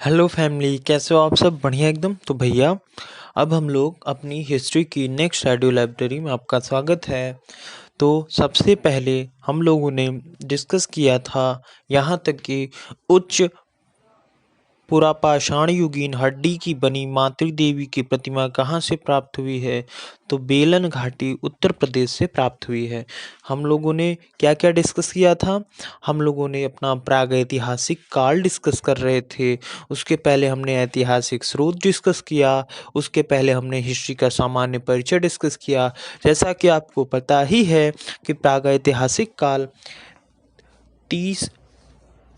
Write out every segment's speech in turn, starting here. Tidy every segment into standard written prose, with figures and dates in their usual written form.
Hello family, कैसे हो आप सब? बढ़िया एकदम। तो भैया, अब हम लोग अपनी हिस्ट्री की नेक्स्ट शेड्यूल लाइब्रेरी में आपका स्वागत है। तो सबसे पहले हम लोगों ने डिस्कस किया था यहाँ तक कि उच्च पुरापाषाण युगीन हड्डी की बनी मातृ देवी की प्रतिमा कहाँ से प्राप्त हुई है? तो बेलन घाटी उत्तर प्रदेश से प्राप्त हुई है। हम लोगों ने क्या क्या डिस्कस किया था? हम लोगों ने अपना प्रागैतिहासिक काल डिस्कस कर रहे थे। उसके पहले हमने ऐतिहासिक स्रोत डिस्कस किया। उसके पहले हमने हिस्ट्री का सामान्य परिचय डिस्कस किया। जैसा कि आपको पता ही है कि प्रागैतिहासिक काल 30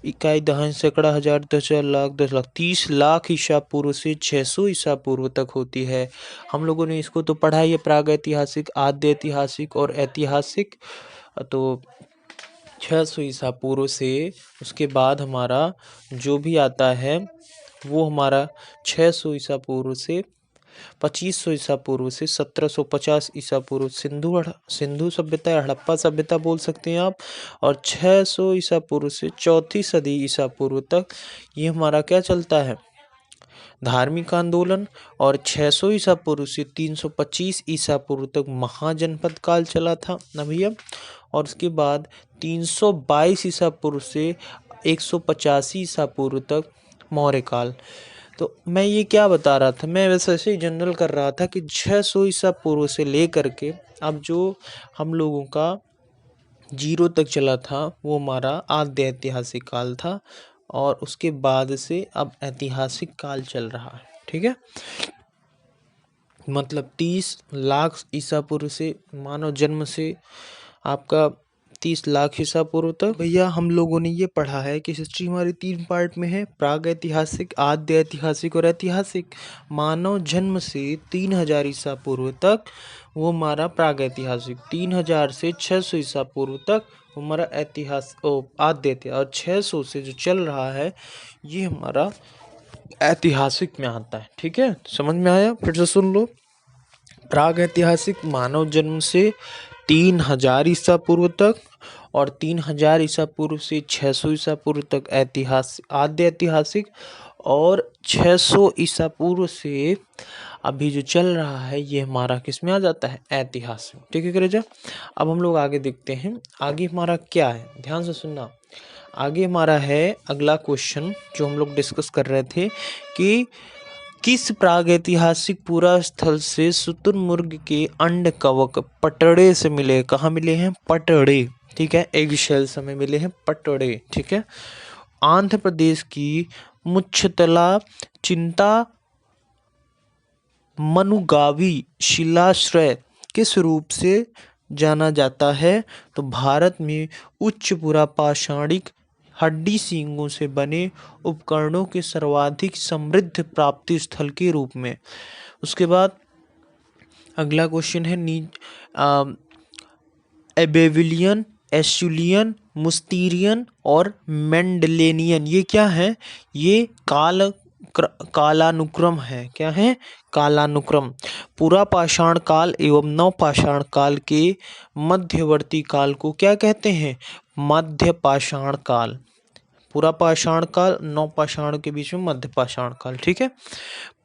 इकाई दहाई सैकड़ा हजार 10,000 लाख 10 लाख 30 लाख ईसा पूर्व से 600 ईसा पूर्व तक होती है। हम लोगों ने इसको तो पढ़ा ही है, प्रागैतिहासिक, आद्य ऐतिहासिक और ऐतिहासिक। तो 600 ईसा पूर्व से उसके बाद हमारा जो भी आता है वो हमारा 600 ईसा पूर्व से 2500 ईसा पूर्व से 1750 ईसा पूर्व सिंधु सभ्यता या हड़प्पा सभ्यता बोल सकते हैं आप। और 600 ईसा पूर्व से चौथी सदी ईसा पूर्व तक ये हमारा क्या चलता है? धार्मिक आंदोलन। और 600 ईसा पूर्व से 325 ईसा पूर्व तक महाजनपद काल चला था ना भैया। और उसके बाद 322 ईसा पूर्व से 185 ईसा पूर्व तक मौर्य काल। तो मैं ये क्या बता रहा था, मैं वैसे ऐसे ही जनरल कर रहा था कि 600 ईसा पूर्व से लेकर के अब जो हम लोगों का जीरो तक चला था वो हमारा आद्य ऐतिहासिक काल था। और उसके बाद से अब ऐतिहासिक काल चल रहा है। ठीक है, मतलब 30 लाख ईसा पूर्व से मानव जन्म से आपका 30 लाख ईसा पूर्व तक। भैया हम लोगों ने ये पढ़ा है कि हिस्ट्री हमारी 3 पार्ट में है, प्राग ऐतिहासिक, आद्य ऐतिहासिक और ऐतिहासिक। मानव जन्म से 3000 ईसा पूर्व तक वो हमारा प्राग ऐतिहासिक, 3000 से 600 ईसा पूर्व तक वो हमारा आद्य ऐतिहासिक, और 600 से जो चल रहा है ये हमारा ऐतिहासिक में आता है। ठीक है, समझ में आया? फिर से सुन लो। प्राग ऐतिहासिक मानव जन्म से 3000 ईसा पूर्व तक, और 3000 ईसा पूर्व से 600 ईसा पूर्व तक ऐतिहासिक आद्य ऐतिहासिक। और 600 ईसा पूर्व से अभी जो चल रहा है ये हमारा किस में आ जाता है? ऐतिहासिक। ठीक है करेजा, अब हम लोग आगे देखते हैं। आगे हमारा क्या है, ध्यान से सुनना। आगे हमारा है अगला क्वेश्चन जो हम लोग डिस्कस कर रहे थे कि किस प्रागैतिहासिक पुरा स्थल से शुतुरमुर्ग के अंड कवक पटड़े से मिले? कहाँ मिले हैं? पटड़े। ठीक है, एग शेल में मिले हैं पटड़े। ठीक है, आंध्र प्रदेश की मुच्छतला चिंता मनुगावी शिलाश्रय किस रूप से जाना जाता है? तो भारत में उच्च पुरापाषाणिक हड्डी सींगों से बने उपकरणों के सर्वाधिक समृद्ध प्राप्ति स्थल के रूप में। उसके बाद अगला क्वेश्चन है एबेविलियन, एस्युलियन, मुस्टीरियन और मेंडलेनियन। ये क्या है? ये कालानुक्रम है। क्या है? कालानुक्रम। पुरापाषाण काल एवं नवपाषाण काल के मध्यवर्ती काल को क्या कहते हैं? मध्यपाषाण काल। पुरापाषाण काल, नवपाषाण के बीच में मध्यपाषाण काल। ठीक है,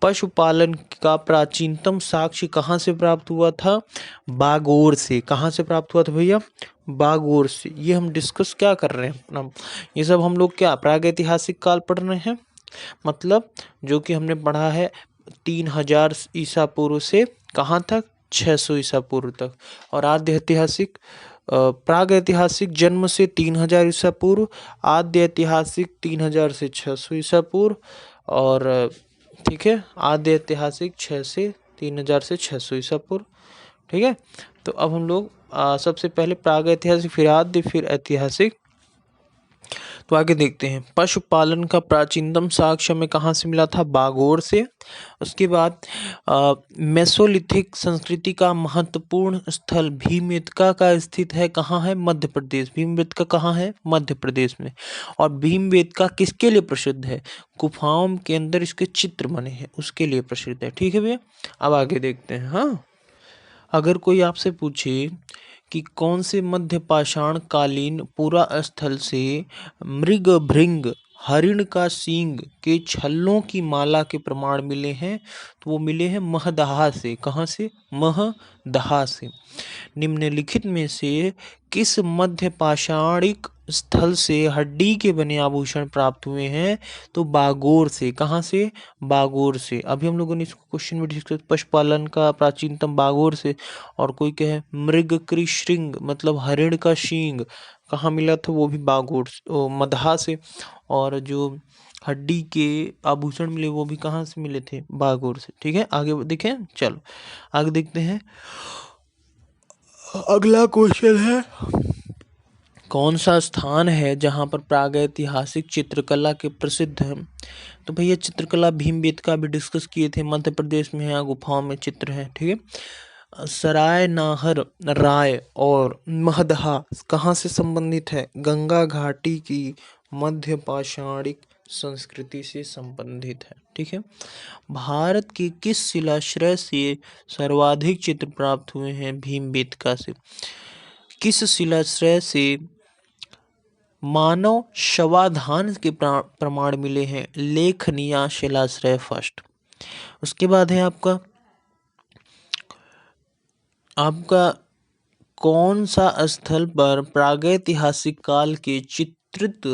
पशुपालन का प्राचीनतम साक्ष्य कहाँ से प्राप्त हुआ था? बागोर से। कहाँ से प्राप्त हुआ था भैया? बागोर से। ये हम डिस्कस क्या कर रहे हैं अपना, ये सब हम लोग क्या प्रागैतिहासिक काल पढ़ रहे हैं। मतलब जो कि हमने पढ़ा है 3000 ईसा पूर्व से कहाँ तक? 600 ईसा पूर्व तक। और आद्य ऐतिहासिक प्राग ऐतिहासिक जन्म से 3000 ईसा पूर्व, आद्य ऐतिहासिक 3000 से 600 ईसा पूर्व। और ठीक है, आद्य ऐतिहासिक 3000 से 600 ईसा पूर्व। ठीक है, तो अब हम लोग सबसे पहले प्राग ऐतिहासिक, फिर आद्य, फिर ऐतिहासिक। तो आगे देखते हैं। पशुपालन का प्राचीनतम साक्ष्य में कहाँ से मिला था? बागोर से। उसके बाद मेसोलिथिक संस्कृति का महत्वपूर्ण स्थल भीमबेटका का स्थित है। कहाँ है? मध्य प्रदेश। भीमबेटका कहाँ है? मध्य प्रदेश में। और भीमबेटका किसके लिए प्रसिद्ध है? गुफाओं के अंदर इसके चित्र बने हैं उसके लिए प्रसिद्ध है। ठीक है भैया, अब आगे देखते हैं। हाँ, अगर कोई आपसे पूछे कि कौन से मध्य पाषाण कालीन पुरा स्थल से मृगभृंग हरिण का सींग के छल्लों की माला के प्रमाण मिले हैं, तो वो मिले हैं महदहा से। कहाँ से? महदहा से। निम्नलिखित में से किस मध्य पाषाणिक स्थल से हड्डी के बने आभूषण प्राप्त हुए हैं? तो बागोर से। कहाँ से? बागोर से। अभी हम लोगों ने इसको क्वेश्चन में डिस्कस, पशुपालन का प्राचीनतम बागोर से। और कोई कहे मृग कृशृंग मतलब हरिण का शींग कहाँ मिला था? वो भी बागोर मदहा से। और जो हड्डी के आभूषण मिले वो भी कहाँ से मिले थे? बागोर से। ठीक है, आगे देखें। चलो आगे देखते हैं। अगला क्वेश्चन है, कौन सा स्थान है जहाँ पर प्रागैतिहासिक चित्रकला के प्रसिद्ध है? तो भैया चित्रकला भीमबेटका भी डिस्कस किए थे, मध्य प्रदेश में है, गुफाओं में चित्र है। ठीक है। सराय नाहर राय और महदहा कहाँ से संबंधित है? गंगा घाटी की मध्य पाषाणिक संस्कृति से संबंधित है। ठीक है। भारत के किस शिलाश्रय से सर्वाधिक चित्र प्राप्त हुए हैं? भीमबेटका से। किस शिलाश्रय से मानव शवाधान के प्रमाण मिले हैं? लेखनिया शिलाश्रय फर्स्ट। उसके बाद है आपका कौन सा स्थल पर प्रागैतिहासिक काल के चित्रित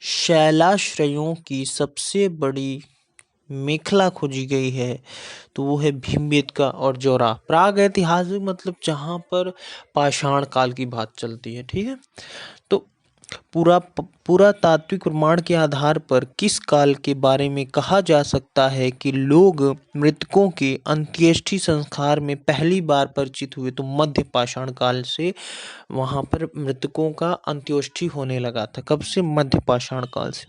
शैलाश्रयों की सबसे बड़ी मेखला खोजी गई है? तो वो है भीमबेटका और जौरा। प्रागैतिहासिक मतलब जहाँ पर पाषाण काल की बात चलती है। ठीक है। तो पुरातात्विक प्रमाण के आधार पर किस काल के बारे में कहा जा सकता है कि लोग मृतकों के अंत्येष्टि संस्कार में पहली बार परिचित हुए? तो मध्य पाषाण काल से वहां पर मृतकों का अंत्येष्टि होने लगा था। कब से? मध्य पाषाण काल से।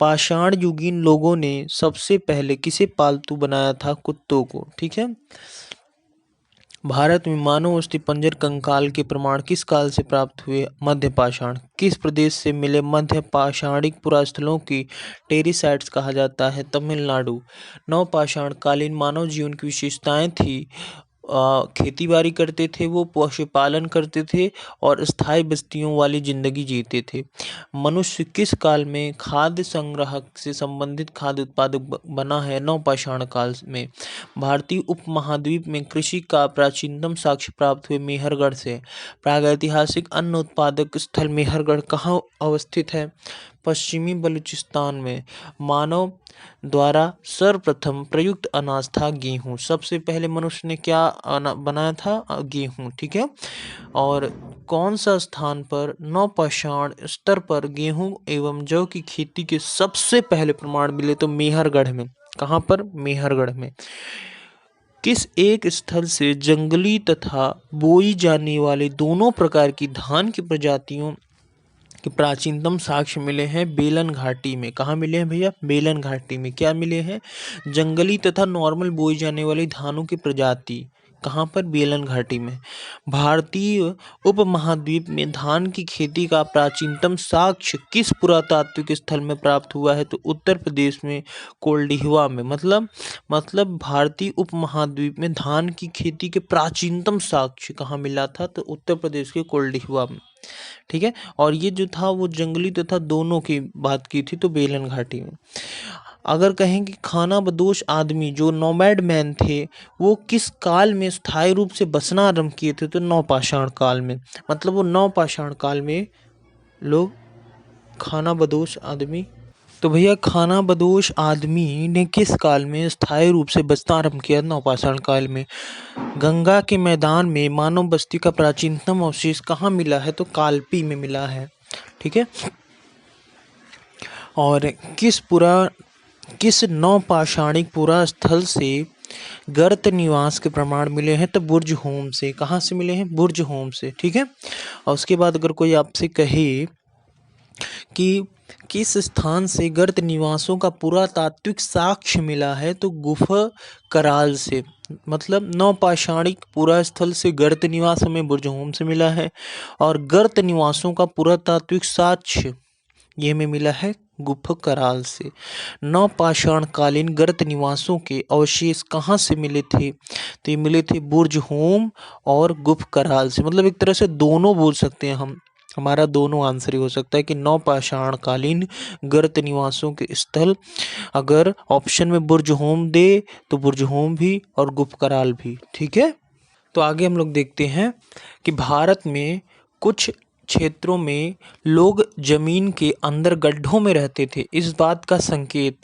पाषाण युगीन लोगों ने सबसे पहले किसे पालतू बनाया था? कुत्तों को। ठीक है। भारत में मानव अस्थिपंजर कंकाल के प्रमाण किस काल से प्राप्त हुए? मध्य पाषाण। किस प्रदेश से मिले मध्य पाषाणिक पुरास्थलों की टेरिसाइट्स कहा जाता है? तमिलनाडु। नवपाषाण कालीन मानव जीवन की विशेषताएं थी, खेती बाड़ी करते थे, वो पशुपालन करते थे और स्थायी बस्तियों वाली जिंदगी जीते थे। मनुष्य किस काल में खाद्य संग्रह से संबंधित खाद्य उत्पादक बना है? नवपाषाण काल में। भारतीय उपमहाद्वीप में कृषि का प्राचीनतम साक्ष्य प्राप्त हुए मेहरगढ़ से। प्रागैतिहासिक अन्न उत्पादक स्थल मेहरगढ़ कहाँ अवस्थित है? पश्चिमी बलूचिस्तान में। मानव द्वारा सर्वप्रथम प्रयुक्त अनाज था गेहूं। सबसे पहले मनुष्य ने क्या बनाया था? गेहूं। ठीक है। और कौन सा स्थान पर नवपाषाण स्तर पर गेहूं एवं जौ की खेती के सबसे पहले प्रमाण मिले? तो मेहरगढ़ में। कहाँ पर? मेहरगढ़ में। किस एक स्थल से जंगली तथा बोई जाने वाले दोनों प्रकार की धान की प्रजातियों के प्राचीनतम साक्ष्य मिले हैं? बेलन घाटी में। कहाँ मिले हैं भैया? बेलन घाटी में। क्या मिले हैं? जंगली तथा नॉर्मल बोई जाने वाली धानों की प्रजाति। कहाँ पर? बेलन घाटी में। भारतीय उपमहाद्वीप में धान की खेती का प्राचीनतम साक्ष्य किस पुरातात्विक स्थल में प्राप्त हुआ है? तो उत्तर प्रदेश में कोल्डिहवा में। मतलब भारतीय उपमहाद्वीप में धान की खेती के प्राचीनतम साक्ष्य कहाँ मिला था? तो उत्तर प्रदेश के कोल्डिहवा में। ठीक है। और ये जो था वो जंगली तथा दोनों की बात की थी, तो बेलन घाटी में। अगर कहें कि खानाबदोश आदमी जो नोमैड मैन थे वो किस काल में स्थायी रूप से बसना आरंभ किए थे? तो नवपाषाण काल में। मतलब वो नवपाषाण काल में लोग खानाबदोश आदमी। तो भैया खानाबदोश आदमी ने किस काल में स्थायी रूप से बसना आरंभ किया? नवपाषाण काल में। गंगा के मैदान में मानव बस्ती का प्राचीनतम अवशेष कहाँ मिला है? तो कालपी में मिला है। ठीक है। और किस नवपाषाणिक पुरा स्थल से गर्त निवास के प्रमाण मिले हैं? तो बुर्ज होम से। कहाँ से मिले हैं? बुर्ज होम से। ठीक है। और उसके बाद अगर कोई आपसे कहे कि किस स्थान से गर्त निवासों का पुरातात्विक साक्ष्य मिला है? तो गुफा कराल से। मतलब नवपाषाणिक पुरा स्थल से गर्त निवास हमें बुर्ज होम से मिला है, और गर्त निवासों का पुरातात्विक साक्ष्य ये हमें मिला है गुफा कराल से। नवपाषाण कालीन गर्त निवासों के अवशेष कहाँ से मिले थे? तो ये मिले थे बुर्ज होम और गुफा कराल से। मतलब एक तरह से दोनों बोल सकते हैं हम। हमारा दोनों आंसर ही हो सकता है कि नवपाषाणकालीन गर्त निवासों के स्थल। अगर ऑप्शन में बुर्जहोम दे तो बुर्जहोम भी और गुप्त भी। ठीक है, तो आगे हम लोग देखते हैं कि भारत में कुछ क्षेत्रों में लोग जमीन के अंदर गड्ढों में रहते थे। इस बात का संकेत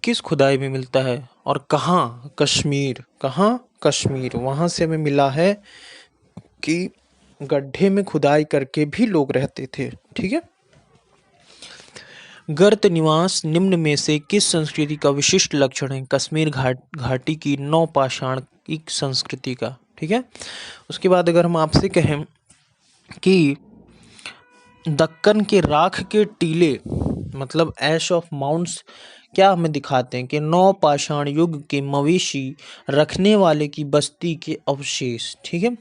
किस खुदाई में मिलता है और कहाँ? कश्मीर। कहाँ? कश्मीर। वहाँ से हमें मिला है कि गड्ढे में खुदाई करके भी लोग रहते थे। ठीक है, गर्त निवास निम्न में से किस संस्कृति का विशिष्ट लक्षण है? कश्मीर घाटी की नवपाषाणिक संस्कृति का। ठीक है, उसके बाद अगर हम आपसे कहें कि दक्कन के राख के टीले मतलब ऐश ऑफ माउंट्स क्या हमें दिखाते हैं कि नवपाषाण युग के मवेशी रखने वाले की बस्ती के अवशेष। ठीक है,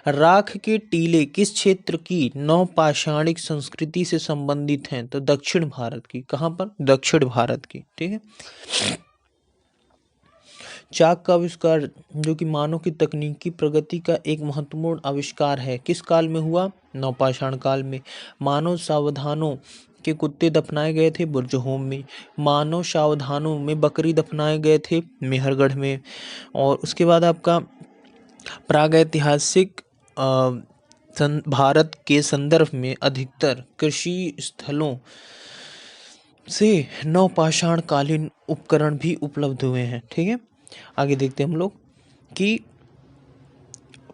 राख के टीले किस क्षेत्र की नवपाषाणिक संस्कृति से संबंधित हैं? तो दक्षिण भारत की। कहाँ पर? दक्षिण भारत की। ठीक है, चाक का आविष्कार जो कि मानव की तकनीकी प्रगति का एक महत्वपूर्ण आविष्कार है, किस काल में हुआ? नवपाषाण काल में। मानव सावधानों के कुत्ते दफनाए गए थे बुर्जहोम में। मानव सावधानों में बकरी दफनाए गए थे मेहरगढ़ में। और उसके बाद आपका प्रागैतिहासिक भारत के संदर्भ में अधिकतर कृषि स्थलों से नवपाषाण कालीन उपकरण भी उपलब्ध हुए हैं। ठीक है, आगे देखते हैं हम लोग कि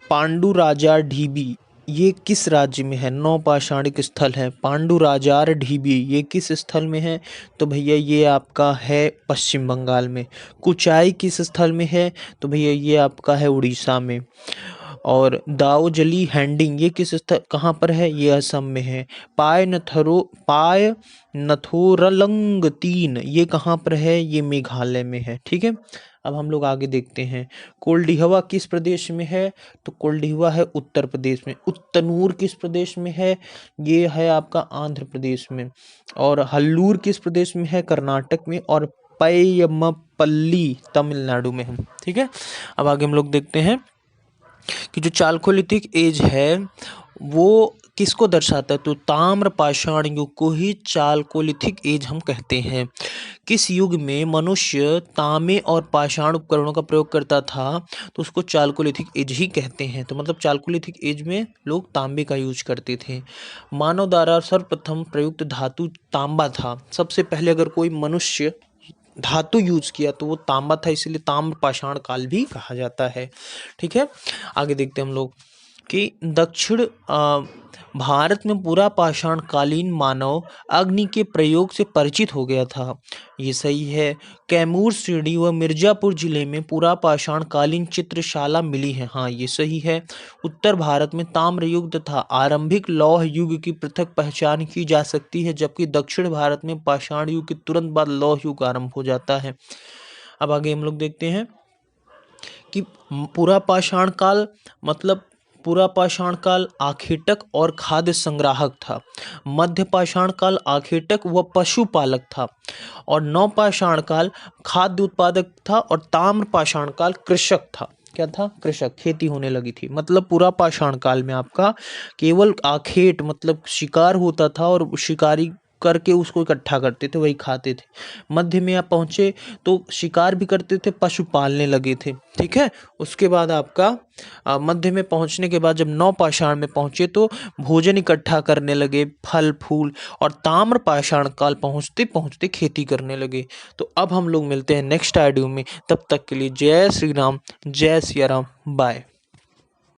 पांडुराजार ढीबी ये किस राज्य में है? नवपाषाणिक स्थल है पांडुराजार ढीबी, ये किस स्थल में है? तो भैया ये आपका है पश्चिम बंगाल में। कुचाई किस स्थल में है? तो भैया ये आपका है उड़ीसा में। और दाओजली हैंडिंग ये किस स्थल कहाँ पर है? ये असम में है। पाय नथोरलंग 3 ये कहाँ पर है? ये मेघालय में है। ठीक है, अब हम लोग आगे देखते हैं कोल्डिहवा किस प्रदेश में है? तो कोल्डिहवा है उत्तर प्रदेश में। उत्तनूर किस प्रदेश में है? ये है आपका आंध्र प्रदेश में। और हल्लूर किस प्रदेश में है? कर्नाटक में। और पय्यमपल्ली तमिलनाडु में है। ठीक है, अब आगे हम लोग देखते हैं कि जो चालकोलिथिक एज है वो किसको दर्शाता है? तो ताम्रपाषाण युग को ही चालकोलिथिक एज हम कहते हैं। किस युग में मनुष्य तांबे और पाषाण उपकरणों का प्रयोग करता था? तो उसको चालकोलिथिक एज ही कहते हैं। तो मतलब चालकोलिथिक एज में लोग तांबे का यूज करते थे। मानव द्वारा सर्वप्रथम प्रयुक्त धातु तांबा था। सबसे पहले अगर कोई मनुष्य धातु यूज किया तो वो तांबा था, इसलिए ताम्रपाषाण काल भी कहा जाता है। ठीक है, आगे देखते हैं हम लोग कि दक्षिण भारत में पूरा पाषाण कालीन मानव अग्नि के प्रयोग से परिचित हो गया था। ये सही है। कैमूर श्रेणी व मिर्जापुर जिले में पूरा पाषाण कालीन चित्रशाला मिली है। हाँ, ये सही है। उत्तर भारत में ताम्र युग तथा आरंभिक लौह युग की पृथक पहचान की जा सकती है, जबकि दक्षिण भारत में पाषाण युग के तुरंत बाद लौह युग आरंभ हो जाता है। अब आगे हम लोग देखते हैं कि पूरा पाषाण काल मतलब पूरा पाषाण काल आखेटक और खाद्य संग्राहक था। मध्य पाषाण काल आखेटक व पशुपालक था। और नवपाषाण काल खाद्य उत्पादक था। और ताम्र पाषाण काल कृषक था। क्या था? कृषक, खेती होने लगी थी। मतलब पूरा पाषाण काल में आपका केवल आखेट मतलब शिकार होता था और शिकारी करके उसको इकट्ठा करते थे, वही खाते थे। मध्य में आप पहुंचे तो शिकार भी करते थे, पशु पालने लगे थे। ठीक है, उसके बाद आपका मध्य में पहुंचने के बाद जब नवपाषाण में पहुंचे तो भोजन इकट्ठा करने लगे, फल फूल। और ताम्र पाषाण काल पहुंचते पहुंचते खेती करने लगे। तो अब हम लोग मिलते हैं नेक्स्ट ऑडियो में, तब तक के लिए जय श्री राम, जय सिया राम, बाय।